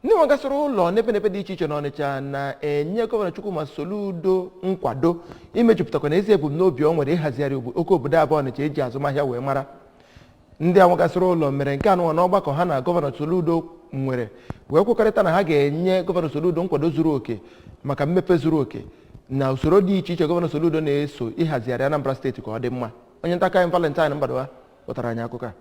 ndị nwegasịrị ụlọ n'ebe dị iche iche n'Ọnịcha na-enye gọvanọ Chukwuma Soludo nkwado imejupụtakwa na ezi ebumnobi o nwere ịhazigharị oke obodo abụọ Ọnịcha eji azụmahịa wee mara. Ndị a nwegasịrị ụlọ mere nke anụnwa n'ọgbakọ ha na gọvanọ Soludo nwere wee kwekọrịta na ha ga-enye gọvanọ Soludo nkwado zuru oke maka mmepe zuru oke na usoro dị iche iche gọvanọ Soludo na-eso ịhazigharị Anambra steeti ka ọ dị mma. Onye nta aka anyị Valentine Mbadowa kpọtara anyị akụkọ a.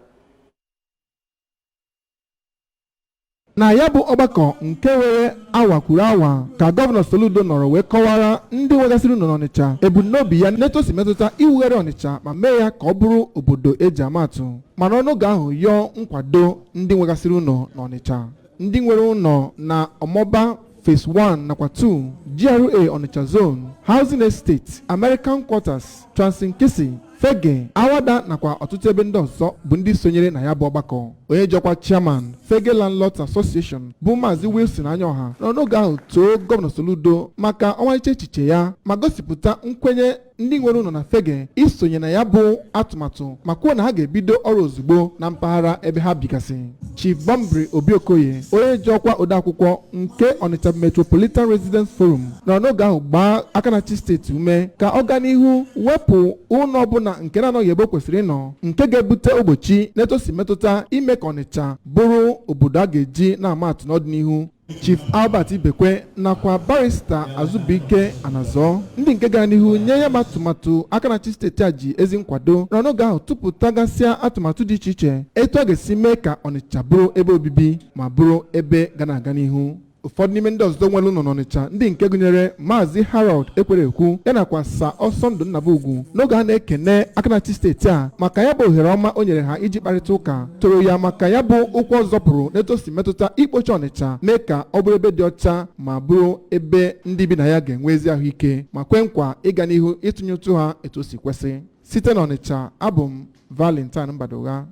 Na ya bụ ọgbakọ nke were awa kwuru awa ka gọvanọ Soludo nọrọ wee kọwara ndị nwegasịrị ụlọ n'Ọnịcha ebumnobi ya n'etosi metụta iwugharị Ọnịcha ma mee ya ka ọ bụrụ obodo eji amatụ. Mana n'oge ahụ yọọ nkwado ndị nwegasịrị ụlọ n'Ọnịcha, ndị nwere ụlọ na Ọmọba Phase 1 nakwa 2, GRA Onitsha Zone, Housing Estate, American Quarters, Transinkisi, Fege, Awada nakwa ọtụtụ ebe ndị ọzọ bụ ndị sonyere na ya bụ ọgbakọ. Onye jọkwa chairman Fege Landlords Association bụ Maazị Wilson Anyaọha nọ n'oge ahụ too gọvanọ Soludo maka ọmarịcha echiche ya ma gosipụta nkwenye ndị nwere ụlọ na Fege isonye na ya bụ atụmatụ ma kwuo na ha ga-ebido ọrụ ozugbo na mpaghara ebe ha bigasị. Chief Bambri Obiokoye, onye ji ọkwa odeakwụkwọ nke Onitsha Metropolitan Residence Forum nọ n'oge ahụ gbaa aka na chi steeti ume ka ọ gaa n'ihu wepụ ụlọ ọbụla nke na-anọghị ebe o kwesịrị ịnọ nke ga-ebute ogbochi n'etosi metụta ime ka Ọnịcha bụrụ obodo a ga-eji na-ama atụ n'ọdịnihu. Chief Albert Ibekwe nakwa barista Azubike Anazọ ndị nke gara n'ihu nye ya atụmatụ aka na chi steeti a ji ezi nkwado nọ n'oge ahụ tụpụtagasịa atụmatụ dị iche iche etu a ga-esi mee ka Ọnịcha bụrụ ebe obibi ma bụrụ ebe ga na-aga n'ihu. Ụfọdụ n'ime ndị ọzọ nwere ụlọ n'Ọnịcha ndị nke gụnyere Maazị Harold Ekwerekwu ya nakwa Sa Ọsọndụ Nnabugwu n'oge ha na-ekene aka na chi steeti a maka ya bụ ohere ọma o nyere ha iji kparịta ụka toro ya maka ya bụ ụkwụ ọzọ pụrụ n'etosi metụta ikpocha Ọnịcha mee ka ọ bụrụ ebe dị ọcha ma bụrụ ebe ndị bi na ya ga-enwe ezi ahụike ma kwe nkwa ịga n'ihu ịtụnye ụtụ ha etu o si kwesị. Site n'Ọnịcha, abụ m Valentine Mbadowa.